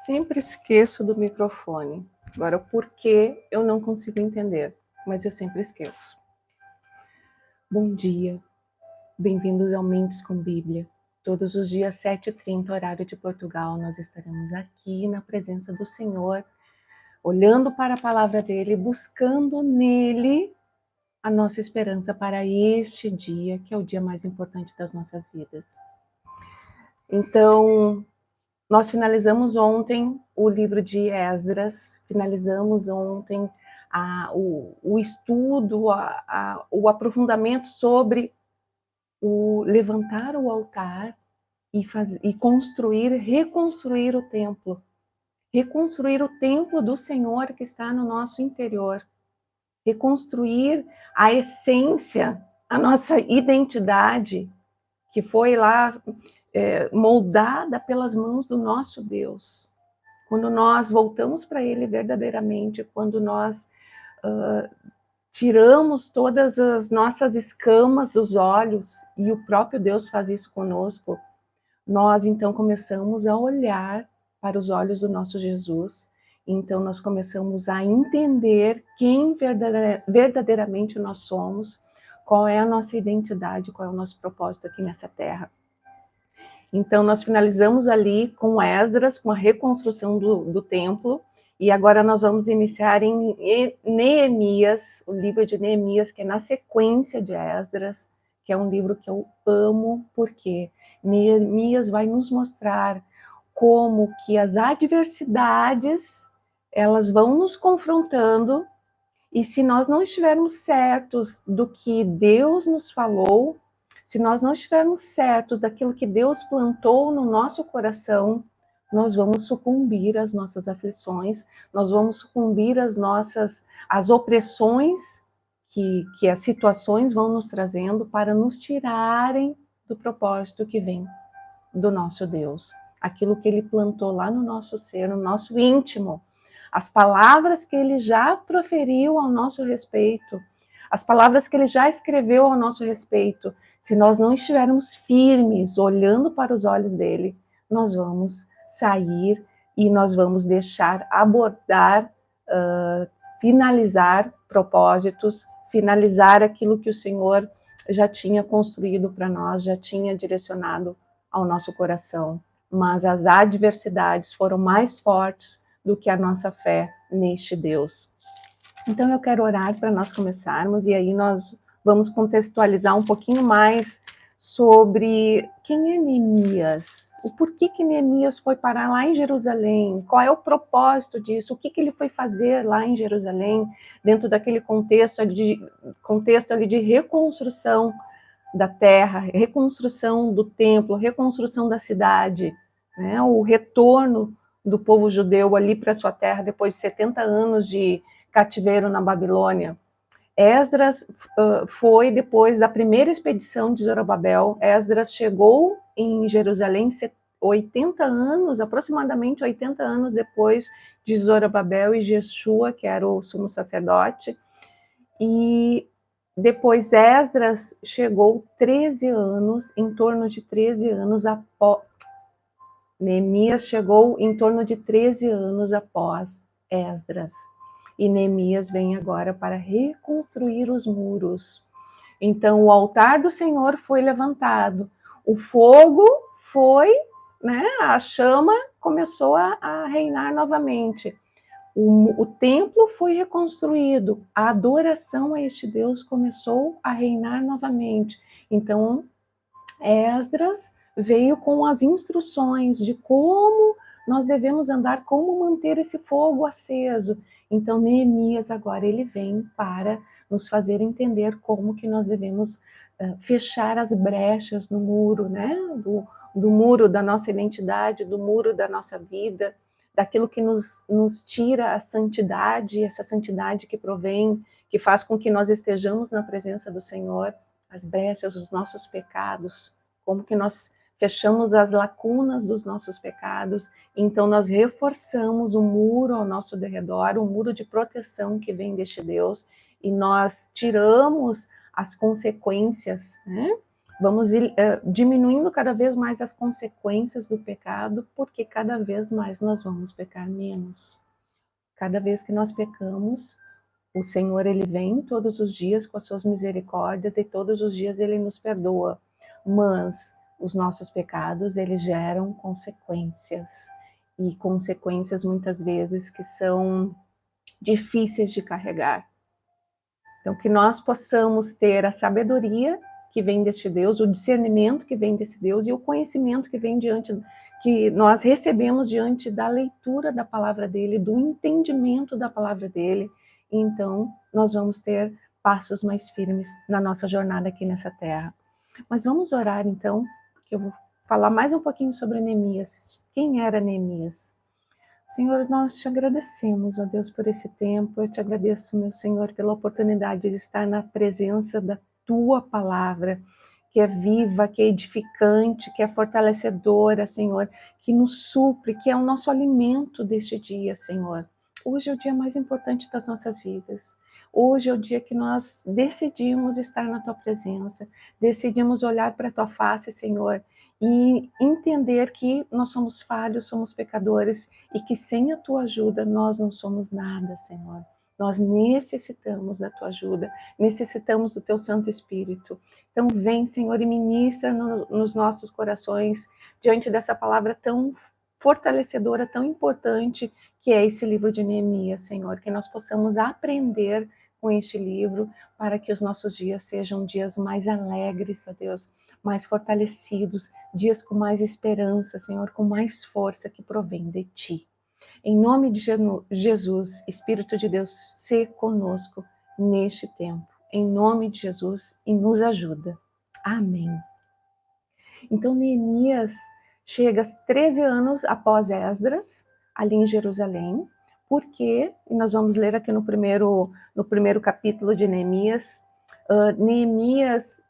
sempre esqueço do microfone. Agora, por que eu não consigo entender, mas eu sempre esqueço. Bom dia, bem-vindos ao Mentes com Bíblia. Todos os dias, 7h30, horário de Portugal, nós estaremos aqui na presença do Senhor, olhando para a palavra dEle, buscando nele a nossa esperança para este dia, que é o dia mais importante das nossas vidas. Então, nós finalizamos ontem o livro de Esdras, finalizamos ontem o estudo, o aprofundamento sobre o levantar o altar e reconstruir o templo. Reconstruir o templo do Senhor que está no nosso interior. Reconstruir a essência, a nossa identidade, que foi lá moldada pelas mãos do nosso Deus. Quando nós voltamos para Ele verdadeiramente, quando nós tiramos todas as nossas escamas dos olhos, e o próprio Deus faz isso conosco, nós então começamos a olhar para os olhos do nosso Jesus. Então nós começamos a entender quem verdadeiramente nós somos, qual é a nossa identidade, qual é o nosso propósito aqui nessa terra. Então nós finalizamos ali com Esdras, com a reconstrução do templo, e agora nós vamos iniciar em Neemias, o livro de Neemias, que é na sequência de Esdras, que é um livro que eu amo, porque Neemias vai nos mostrar como que as adversidades, elas vão nos confrontando, e se nós não estivermos certos do que Deus nos falou, se nós não estivermos certos daquilo que Deus plantou no nosso coração, nós vamos sucumbir às nossas aflições, nós vamos sucumbir às opressões que as situações vão nos trazendo para nos tirarem do propósito que vem do nosso Deus. Aquilo que Ele plantou lá no nosso ser, no nosso íntimo. As palavras que Ele já proferiu ao nosso respeito, as palavras que Ele já escreveu ao nosso respeito. Se nós não estivermos firmes, olhando para os olhos dele, nós vamos sair e nós vamos deixar abordar, finalizar propósitos, finalizar aquilo que o Senhor já tinha construído para nós, já tinha direcionado ao nosso coração. Mas as adversidades foram mais fortes do que a nossa fé neste Deus. Então eu quero orar para nós começarmos, e aí nós vamos contextualizar um pouquinho mais sobre quem é Neemias, o porquê que Neemias foi parar lá em Jerusalém, qual é o propósito disso, o que ele foi fazer lá em Jerusalém, dentro daquele contexto ali de reconstrução da terra, reconstrução do templo, reconstrução da cidade, né? O retorno do povo judeu ali para sua terra depois de 70 anos de cativeiro na Babilônia. Esdras foi depois da primeira expedição de Zorobabel. Esdras chegou em Jerusalém 80 anos, aproximadamente 80 anos depois de Zorobabel e Jeshua, que era o sumo sacerdote. E depois Esdras chegou 13 anos, em torno de 13 anos após. Neemias chegou em torno de 13 anos após Esdras. E Neemias vem agora para reconstruir os muros. Então o altar do Senhor foi levantado, o fogo foi, né, a chama começou a reinar novamente. O templo foi reconstruído, a adoração a este Deus começou a reinar novamente. Então Esdras veio com as instruções de como nós devemos andar, como manter esse fogo aceso. Então Neemias agora ele vem para nos fazer entender como que nós devemos fechar as brechas no muro, né? Do muro da nossa identidade, do muro da nossa vida, daquilo que nos tira a santidade, essa santidade que provém, que faz com que nós estejamos na presença do Senhor, as brechas, os nossos pecados, como que nós fechamos as lacunas dos nossos pecados, então nós reforçamos o muro ao nosso derredor, o muro de proteção que vem deste Deus, e nós tiramos as consequências, né? Vamos diminuindo cada vez mais as consequências do pecado, porque cada vez mais nós vamos pecar menos. Cada vez que nós pecamos, o Senhor, Ele vem todos os dias com as suas misericórdias e todos os dias Ele nos perdoa. Mas os nossos pecados, eles geram consequências. E consequências muitas vezes que são difíceis de carregar. Então, que nós possamos ter a sabedoria que vem deste Deus, o discernimento que vem desse Deus e o conhecimento que vem que nós recebemos diante da leitura da palavra dele, do entendimento da palavra dele. Então, nós vamos ter passos mais firmes na nossa jornada aqui nessa terra. Mas vamos orar então, que eu vou falar mais um pouquinho sobre Neemias. Quem era Neemias? Senhor, nós te agradecemos, ó Deus, por esse tempo. Eu te agradeço, meu Senhor, pela oportunidade de estar na presença da tua palavra, que é viva, que é edificante, que é fortalecedora, Senhor, que nos supre, que é o nosso alimento deste dia, Senhor. Hoje é o dia mais importante das nossas vidas. Hoje é o dia que nós decidimos estar na tua presença, decidimos olhar para a tua face, Senhor, e entender que nós somos falhos, somos pecadores e que sem a tua ajuda nós não somos nada, Senhor. Nós necessitamos da tua ajuda, necessitamos do teu Santo Espírito. Então vem, Senhor, e ministra nos nossos corações diante dessa palavra tão fortalecedora, tão importante que é esse livro de Neemias, Senhor, que nós possamos aprender com este livro para que os nossos dias sejam dias mais alegres, ó Deus, mais fortalecidos, dias com mais esperança, Senhor, com mais força que provém de Ti. Em nome de Jesus, Espírito de Deus, se conosco neste tempo. Em nome de Jesus, e nos ajuda. Amém. Então, Neemias chega 13 anos após Esdras, ali em Jerusalém, porque, e nós vamos ler aqui no primeiro capítulo de Neemias, Neemias,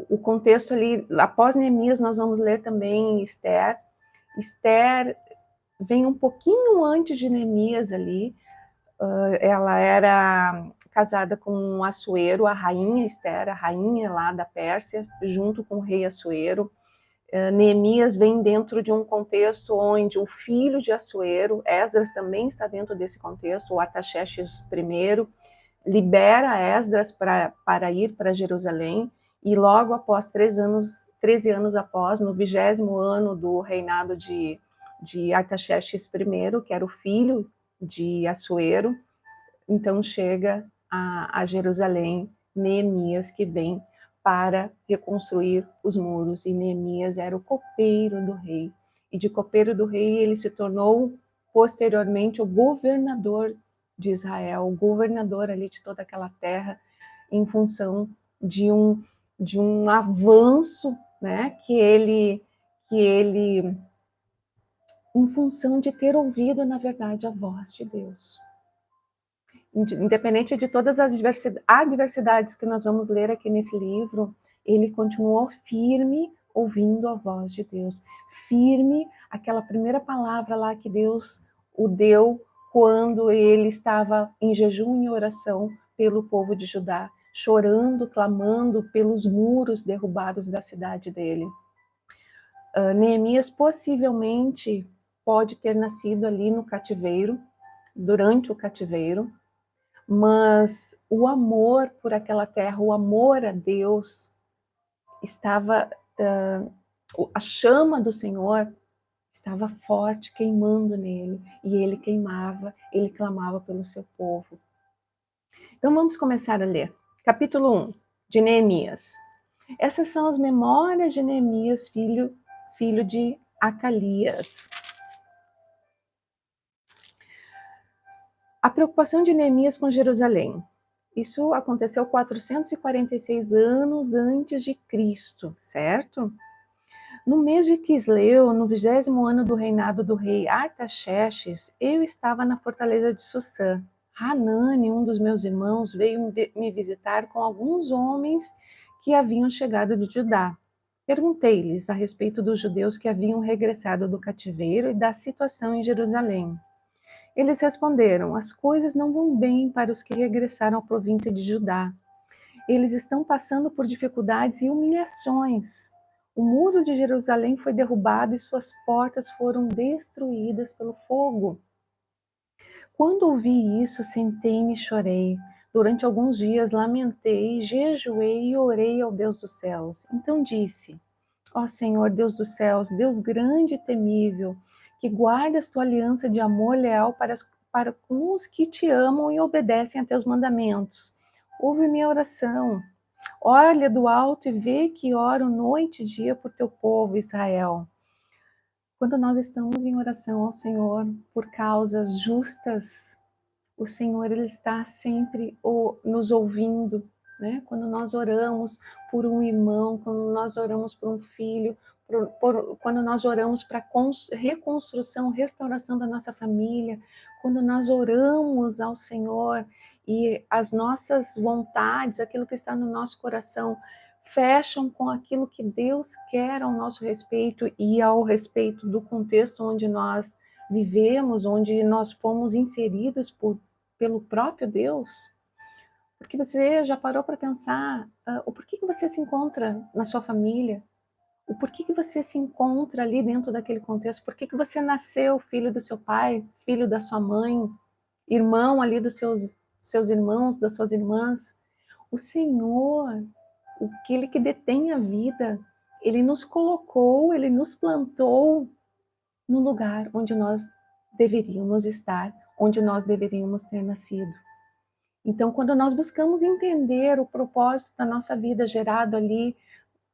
o contexto ali, após Neemias, nós vamos ler também Esther. Esther vem um pouquinho antes de Neemias ali, ela era casada com Assuero, a rainha Esther, a rainha lá da Pérsia, junto com o rei Assuero. Neemias vem dentro de um contexto onde o filho de Assuero, Esdras também está dentro desse contexto, o Artaxerxes I, libera Esdras para ir para Jerusalém, e logo após 13 anos após, no 20º ano do reinado de Artaxerxes I, que era o filho de Assuero, então chega a Jerusalém Neemias, que vem para reconstruir os muros, e Neemias era o copeiro do rei, e de copeiro do rei ele se tornou posteriormente o governador de Israel, o governador ali de toda aquela terra, em função de um avanço, né, que ele em função de ter ouvido, na verdade, a voz de Deus. Independente de todas as adversidades que nós vamos ler aqui nesse livro, ele continuou firme, ouvindo a voz de Deus. Firme, aquela primeira palavra lá que Deus o deu quando ele estava em jejum e oração pelo povo de Judá, chorando, clamando pelos muros derrubados da cidade dele. Neemias possivelmente pode ter nascido ali no cativeiro, durante o cativeiro, mas o amor por aquela terra, o amor a Deus, estava, a chama do Senhor estava forte, queimando nele, e ele queimava, ele clamava pelo seu povo. Então vamos começar a ler. Capítulo 1, de Neemias. Essas são as memórias de Neemias, filho de Acalias. A preocupação de Neemias com Jerusalém. Isso aconteceu 446 anos antes de Cristo, certo? No mês de Quisleu, no 20º ano do reinado do rei Artaxerxes, eu estava na fortaleza de Sussã. Hanani, um dos meus irmãos, veio me visitar com alguns homens que haviam chegado de Judá. Perguntei-lhes a respeito dos judeus que haviam regressado do cativeiro e da situação em Jerusalém. Eles responderam: as coisas não vão bem para os que regressaram à província de Judá. Eles estão passando por dificuldades e humilhações. O muro de Jerusalém foi derrubado e suas portas foram destruídas pelo fogo. Quando ouvi isso, sentei-me e chorei. Durante alguns dias lamentei, jejuei e orei ao Deus dos céus. Então disse: Ó Senhor, Deus dos céus, Deus grande e temível, que guardas tua aliança de amor leal para com os que te amam e obedecem a teus mandamentos. Ouve minha oração. Olha do alto e vê que oro noite e dia por teu povo, Israel. Quando nós estamos em oração ao Senhor por causas justas, o Senhor ele está sempre nos ouvindo, né? Quando nós oramos por um irmão, quando nós oramos por um filho, quando nós oramos para reconstrução, restauração da nossa família, quando nós oramos ao Senhor e as nossas vontades, aquilo que está no nosso coração, fecham com aquilo que Deus quer ao nosso respeito e ao respeito do contexto onde nós vivemos, onde nós fomos inseridos pelo próprio Deus. Porque você já parou para pensar o porquê que você se encontra na sua família? O porquê que você se encontra ali dentro daquele contexto? Por que você nasceu filho do seu pai, filho da sua mãe, irmão ali dos seus irmãos, das suas irmãs? O Senhor, aquele que detém a vida, ele nos colocou, ele nos plantou no lugar onde nós deveríamos estar, onde nós deveríamos ter nascido. Então, quando nós buscamos entender o propósito da nossa vida gerado ali,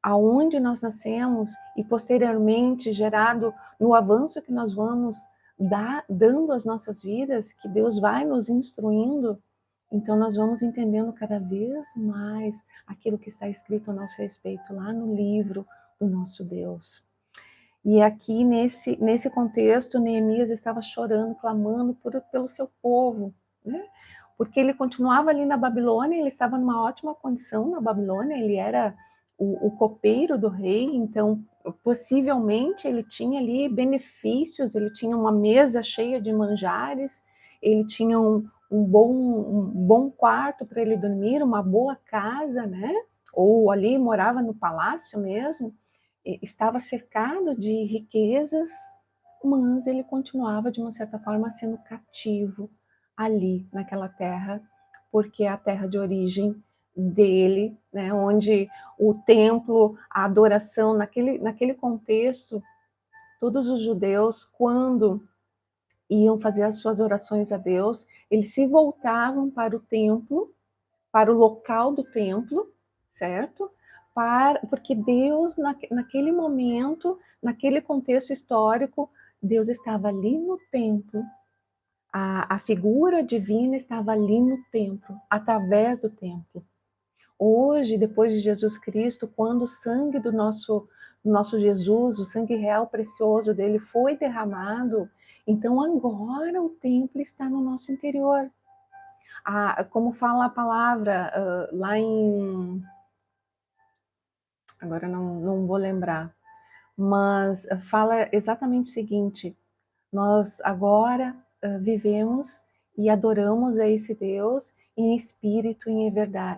aonde nós nascemos e posteriormente gerado no avanço que nós vamos dando às nossas vidas, que Deus vai nos instruindo, então nós vamos entendendo cada vez mais aquilo que está escrito a nosso respeito lá no livro do nosso Deus. E aqui nesse contexto, Neemias estava chorando, clamando pelo seu povo, né? Porque ele continuava ali na Babilônia, ele estava numa ótima condição na Babilônia, ele era o copeiro do rei, então possivelmente ele tinha ali benefícios, ele tinha uma mesa cheia de manjares, ele tinha um bom quarto para ele dormir, uma boa casa, né? Ou ali morava no palácio mesmo, estava cercado de riquezas, mas ele continuava de uma certa forma sendo cativo ali naquela terra, porque é a terra de origem dele, né, onde o templo, a adoração, naquele contexto, todos os judeus, quando iam fazer as suas orações a Deus, eles se voltavam para o templo, para o local do templo, certo? Porque Deus, naquele momento, naquele contexto histórico, Deus estava ali no templo, a figura divina estava ali no templo, através do templo. Hoje, depois de Jesus Cristo, quando o sangue do nosso Jesus, o sangue real precioso dele foi derramado, então agora o templo está no nosso interior. Como fala a palavra lá em... Agora não vou lembrar, mas fala exatamente o seguinte: nós agora vivemos e adoramos a esse Deus em espírito e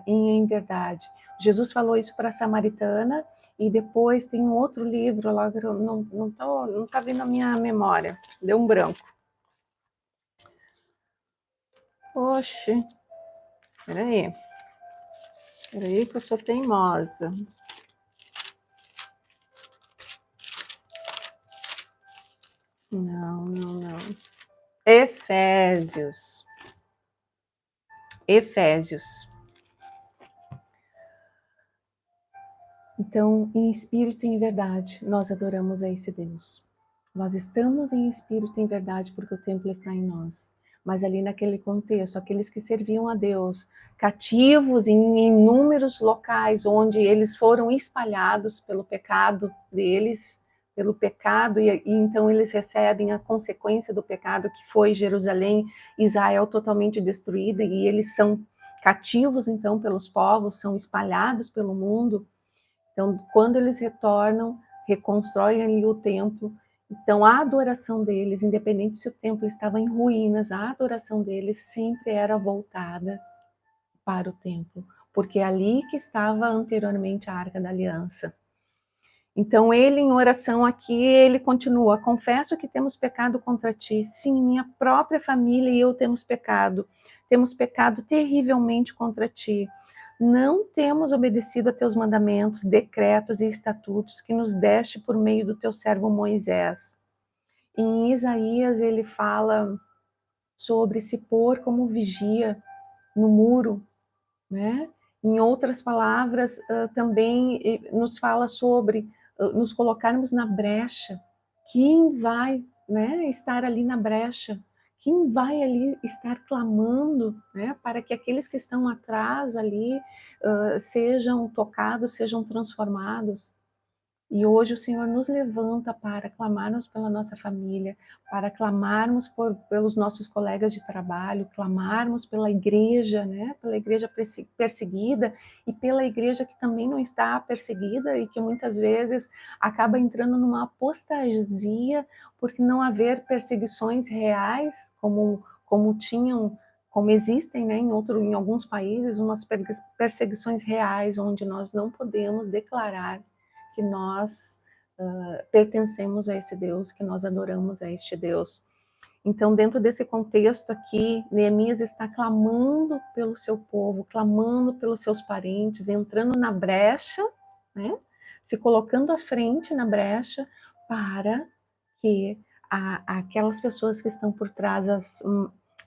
em verdade. Jesus falou isso para a samaritana, e depois tem um outro livro lá que eu não tá vindo a minha memória, deu um branco. Oxe, peraí que eu sou teimosa. Não. Efésios. Então, em espírito e em verdade, nós adoramos a esse Deus. Nós estamos em espírito e em verdade porque o templo está em nós. Mas ali naquele contexto, aqueles que serviam a Deus, cativos em inúmeros locais onde eles foram espalhados pelo pecado deles, e então eles recebem a consequência do pecado, que foi Jerusalém, Israel totalmente destruída, e eles são cativos então pelos povos, são espalhados pelo mundo. Então, quando eles retornam, reconstroem ali o templo. Então, a adoração deles, independente se o templo estava em ruínas, a adoração deles sempre era voltada para o templo, porque é ali que estava anteriormente a Arca da Aliança. Então ele, em oração aqui, ele continua: confesso que temos pecado contra ti. Sim, minha própria família e eu temos pecado terrivelmente contra ti. Não temos obedecido a teus mandamentos, decretos e estatutos que nos deste por meio do teu servo Moisés. Em Isaías ele fala sobre se pôr como vigia no muro, né? Em outras palavras, também nos fala sobre nos colocarmos na brecha. Quem vai, né, estar ali na brecha? Quem vai ali estar clamando, né, para que aqueles que estão atrás ali sejam tocados, sejam transformados? E hoje o Senhor nos levanta para clamarmos pela nossa família, para clamarmos pelos nossos colegas de trabalho, clamarmos pela igreja, né? Pela igreja perseguida e pela igreja que também não está perseguida e que muitas vezes acaba entrando numa apostasia por não haver perseguições reais, como existem, né, em alguns países, umas perseguições reais, onde nós não podemos declarar que nós pertencemos a esse Deus, que nós adoramos a este Deus. Então, dentro desse contexto aqui, Neemias está clamando pelo seu povo, clamando pelos seus parentes, entrando na brecha, né? Se colocando à frente na brecha para que aquelas pessoas que estão por trás,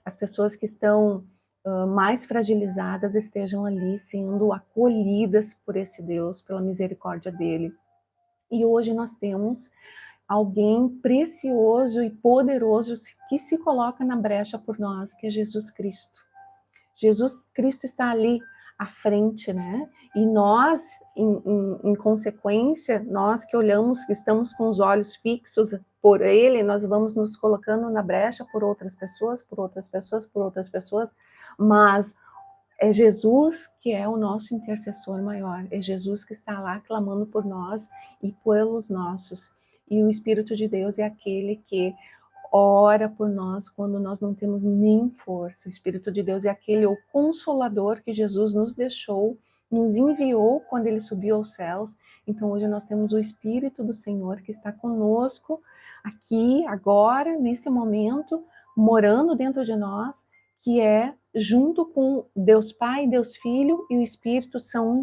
as pessoas que estão mais fragilizadas estejam ali sendo acolhidas por esse Deus, pela misericórdia dele. E hoje nós temos alguém precioso e poderoso que se coloca na brecha por nós, que é Jesus Cristo. Jesus Cristo está ali à frente, né? E nós, em consequência, nós que olhamos, que estamos com os olhos fixos por Ele, nós vamos nos colocando na brecha por outras pessoas, por outras pessoas, por outras pessoas, mas é Jesus que é o nosso intercessor maior, é Jesus que está lá clamando por nós e pelos nossos. E o Espírito de Deus é aquele que ora por nós quando nós não temos nem força. O Espírito de Deus é aquele, o consolador que Jesus nos deixou, nos enviou quando ele subiu aos céus. Então hoje nós temos o Espírito do Senhor que está conosco aqui, agora, nesse momento, morando dentro de nós, que é junto com Deus Pai, Deus Filho e o Espírito são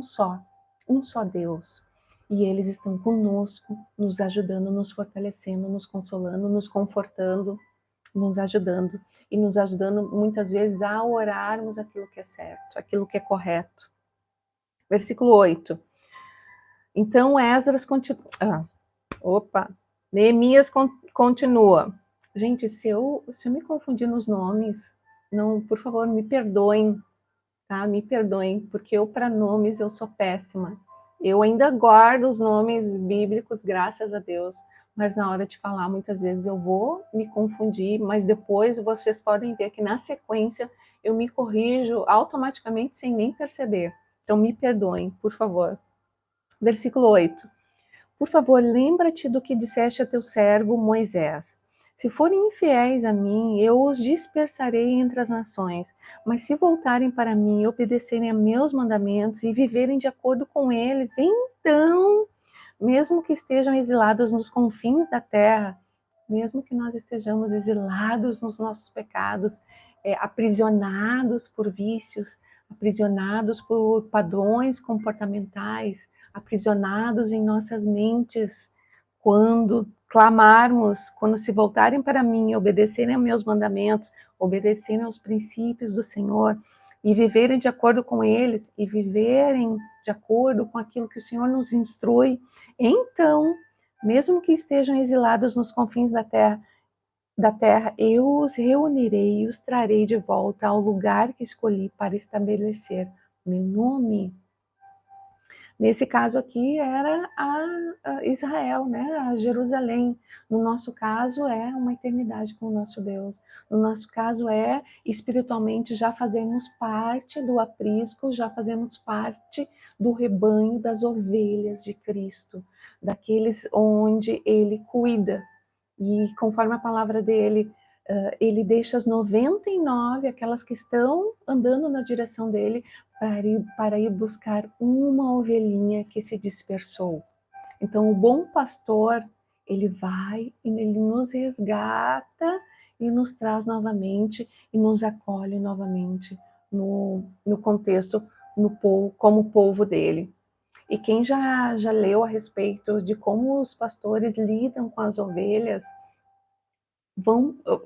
um só Deus. E eles estão conosco, nos ajudando, nos fortalecendo, nos consolando, nos confortando, nos ajudando. E nos ajudando muitas vezes a orarmos aquilo que é certo, aquilo que é correto. Versículo 8. Então Esdras continua. Neemias continua. Gente, se eu me confundir nos nomes, não, por favor, me perdoem, tá? Me perdoem, porque eu para nomes eu sou péssima. Eu ainda guardo os nomes bíblicos, graças a Deus, mas na hora de falar, muitas vezes eu vou me confundir, mas depois vocês podem ver que na sequência eu me corrijo automaticamente sem nem perceber. Então me perdoem, por favor. Versículo 8. Por favor, lembra-te do que disseste a teu servo Moisés. Se forem infiéis a mim, eu os dispersarei entre as nações. Mas se voltarem para mim e obedecerem a meus mandamentos e viverem de acordo com eles, então, mesmo que estejam exilados nos confins da terra, mesmo que nós estejamos exilados nos nossos pecados, aprisionados por vícios, aprisionados por padrões comportamentais, aprisionados em nossas mentes, quando clamarmos, quando se voltarem para mim e obedecerem aos meus mandamentos, obedecerem aos princípios do Senhor e viverem de acordo com eles e viverem de acordo com aquilo que o Senhor nos instrui, então, mesmo que estejam exilados nos confins da terra, eu os reunirei e os trarei de volta ao lugar que escolhi para estabelecer meu nome. Nesse caso aqui era a Israel, né? A Jerusalém. No nosso caso é uma eternidade com o nosso Deus. No nosso caso é espiritualmente já fazemos parte do aprisco, já fazemos parte do rebanho das ovelhas de Cristo, daqueles onde Ele cuida. E conforme a palavra dele, ele deixa as 99, aquelas que estão andando na direção dele, para ir buscar uma ovelhinha que se dispersou. Então, o bom pastor, ele vai e ele nos resgata e nos traz novamente e nos acolhe novamente no contexto, como povo dele. E quem já leu a respeito de como os pastores lidam com as ovelhas,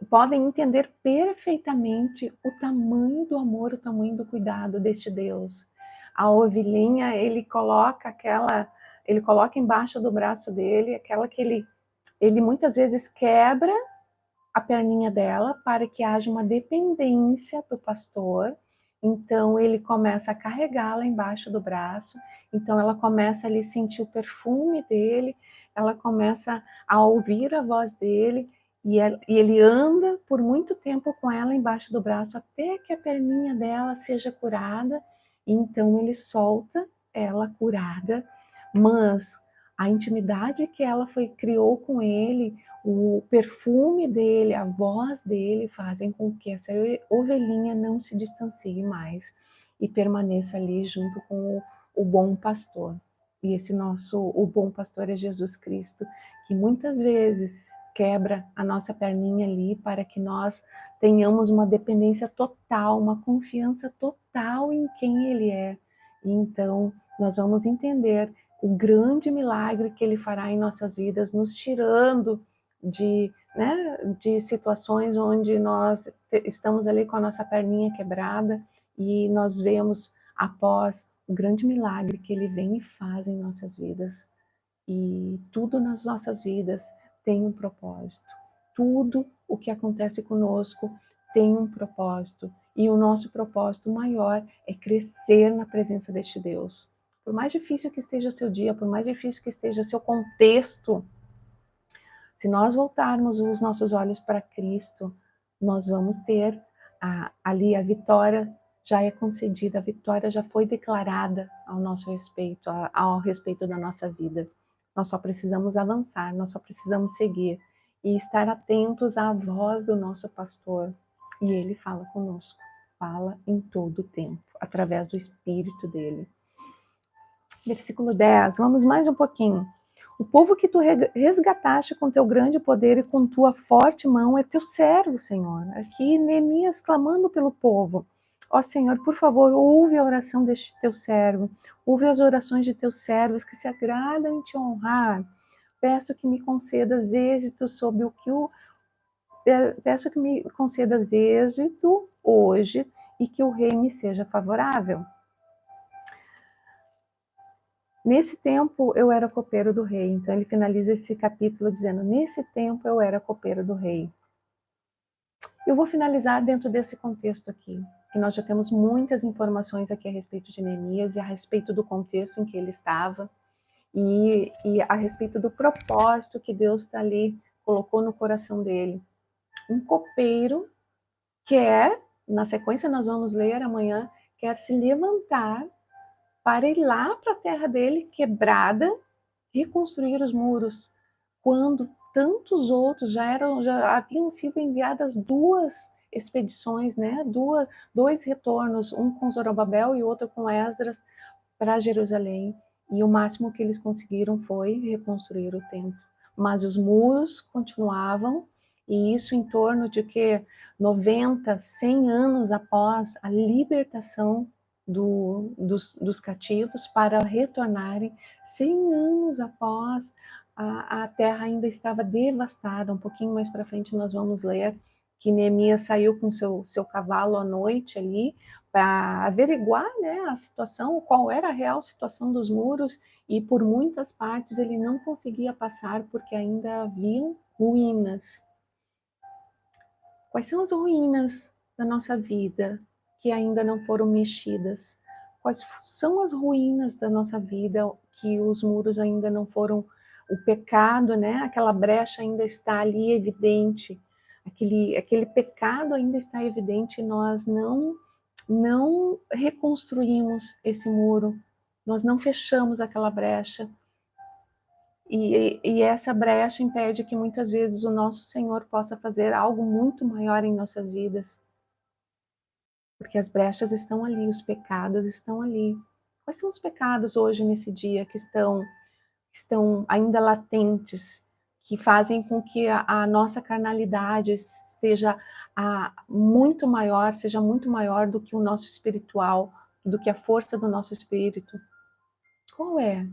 podem entender perfeitamente o tamanho do amor, o tamanho do cuidado deste Deus. A ovelhinha, ele coloca embaixo do braço dele, aquela que ele muitas vezes quebra a perninha dela para que haja uma dependência do pastor. Então ele começa a carregá-la embaixo do braço, então ela começa a sentir o perfume dele, ela começa a ouvir a voz dele, e ele anda por muito tempo com ela embaixo do braço até que a perninha dela seja curada, e então ele solta ela curada, mas a intimidade que ela criou com ele, o perfume dele, a voz dele fazem com que essa ovelhinha não se distancie mais e permaneça ali junto com o bom pastor. E o bom pastor é Jesus Cristo, que muitas vezes quebra a nossa perninha ali para que nós tenhamos uma dependência total, uma confiança total em quem Ele é. E então, nós vamos entender o grande milagre que Ele fará em nossas vidas, nos tirando de situações onde nós estamos ali com a nossa perninha quebrada e nós vemos após o grande milagre que Ele vem e faz em nossas vidas. E tudo nas nossas vidas tem um propósito. Tudo o que acontece conosco tem um propósito. E o nosso propósito maior é crescer na presença deste Deus. Por mais difícil que esteja o seu dia, por mais difícil que esteja o seu contexto, se nós voltarmos os nossos olhos para Cristo, nós vamos ter ali a vitória já é concedida, a vitória já foi declarada ao nosso respeito, ao respeito da nossa vida. Nós só precisamos avançar, nós só precisamos seguir e estar atentos à voz do nosso pastor. E ele fala conosco, fala em todo o tempo, através do Espírito dele. Versículo 10, vamos mais um pouquinho. O povo que tu resgataste com teu grande poder e com tua forte mão é teu servo, Senhor. Aqui Neemias clamando pelo povo. Ó Senhor, por favor, ouve a oração deste teu servo. Ouve as orações de teus servos que se agradam em te honrar. Peço que me concedas êxito sobre o que o... Peço que me concedas êxito hoje e que o rei me seja favorável. Nesse tempo eu era copeiro do rei. Então ele finaliza esse capítulo dizendo: nesse tempo eu era copeiro do rei. Eu vou finalizar dentro desse contexto aqui, que nós já temos muitas informações aqui a respeito de Neemias e a respeito do contexto em que ele estava e a respeito do propósito que Deus ali colocou no coração dele. Um copeiro quer, na sequência nós vamos ler amanhã, quer se levantar para ir lá para a terra dele, quebrada, reconstruir os muros, quando tantos outros já haviam sido enviadas duas expedições, né? Dois retornos, um com Zorobabel e outro com Esdras, para Jerusalém. E o máximo que eles conseguiram foi reconstruir o templo. Mas os muros continuavam, e isso em torno de 90, 100 anos após a libertação dos cativos para retornarem, 100 anos após a terra ainda estava devastada. Um pouquinho mais para frente nós vamos ler que Neemias saiu com seu cavalo à noite ali para averiguar, né, a situação, qual era a real situação dos muros, e por muitas partes ele não conseguia passar porque ainda haviam ruínas. Quais são as ruínas da nossa vida que ainda não foram mexidas? Quais são as ruínas da nossa vida que os muros ainda não foram, o pecado, né? Aquela brecha ainda está ali evidente, aquele pecado ainda está evidente, e nós não reconstruímos esse muro, nós não fechamos aquela brecha. E essa brecha impede que muitas vezes o nosso Senhor possa fazer algo muito maior em nossas vidas. porque as brechas estão ali, os pecados estão ali. Quais são os pecados hoje, nesse dia, que estão ainda latentes, que fazem com que a nossa carnalidade esteja muito maior, seja muito maior do que o nosso espiritual, do que a força do nosso espírito? Qual é?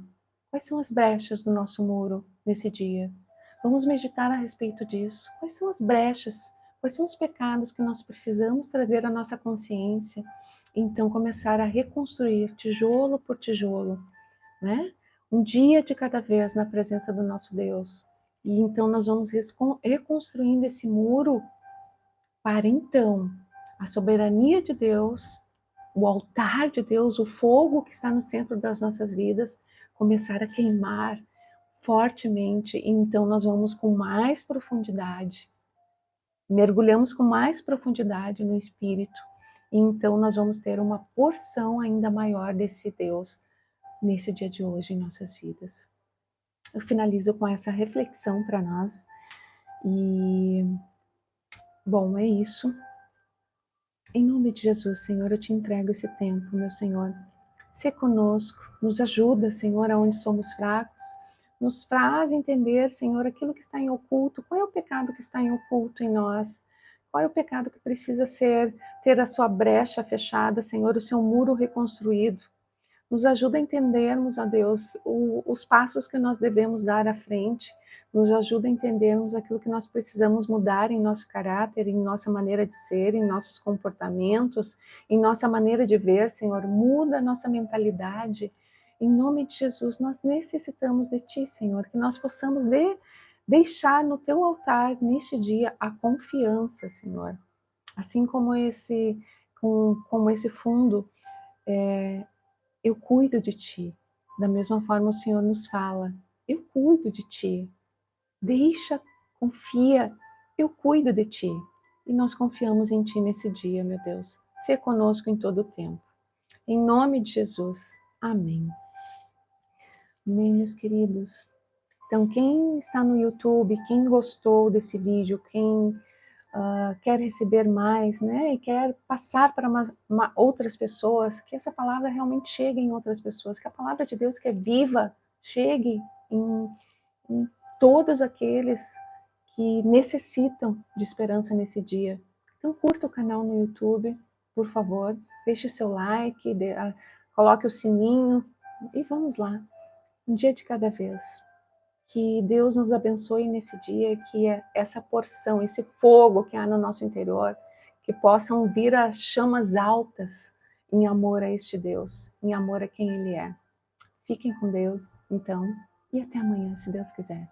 Quais são as brechas do nosso muro nesse dia? Vamos meditar a respeito disso. Quais são as brechas? Quais são os pecados que nós precisamos trazer à nossa consciência? Então, começar a reconstruir tijolo por tijolo, né? Um dia de cada vez na presença do nosso Deus. E então nós vamos reconstruindo esse muro para então a soberania de Deus, o altar de Deus, o fogo que está no centro das nossas vidas, começar a queimar fortemente. E então nós vamos com mais profundidade, mergulhamos com mais profundidade no Espírito. E então nós vamos ter uma porção ainda maior desse Deus nesse dia de hoje em nossas vidas. Eu finalizo com essa reflexão para nós. E, bom, é isso. Em nome de Jesus, Senhor, eu te entrego esse tempo, meu Senhor. Sê conosco, nos ajuda, Senhor, aonde somos fracos. Nos faz entender, Senhor, aquilo que está em oculto. Qual é o pecado que está em oculto em nós? Qual é o pecado que precisa ter a sua brecha fechada, Senhor, o seu muro reconstruído? Nos ajuda a entendermos, ó Deus, os passos que nós devemos dar à frente, nos ajuda a entendermos aquilo que nós precisamos mudar em nosso caráter, em nossa maneira de ser, em nossos comportamentos, em nossa maneira de ver, Senhor. Muda a nossa mentalidade. Em nome de Jesus, nós necessitamos de Ti, Senhor, que nós possamos deixar no Teu altar, neste dia, a confiança, Senhor. Assim como como esse fundo, eu cuido de ti. Da mesma forma o Senhor nos fala, eu cuido de ti. Deixa, confia, eu cuido de ti. E nós confiamos em ti nesse dia, meu Deus. Ser conosco em todo o tempo. Em nome de Jesus. Amém. Amém, meus queridos. Então, quem está no YouTube, quem gostou desse vídeo, quem quer receber mais, né, e quer passar para outras pessoas, que essa palavra realmente chegue em outras pessoas, que a palavra de Deus que é viva, chegue em todos aqueles que necessitam de esperança nesse dia. Então curta o canal no YouTube, por favor, deixe seu like, coloque o sininho e vamos lá, um dia de cada vez. Que Deus nos abençoe nesse dia, que essa porção, esse fogo que há no nosso interior, que possam vir a chamas altas em amor a este Deus, em amor a quem Ele é. Fiquem com Deus, então, e até amanhã, se Deus quiser.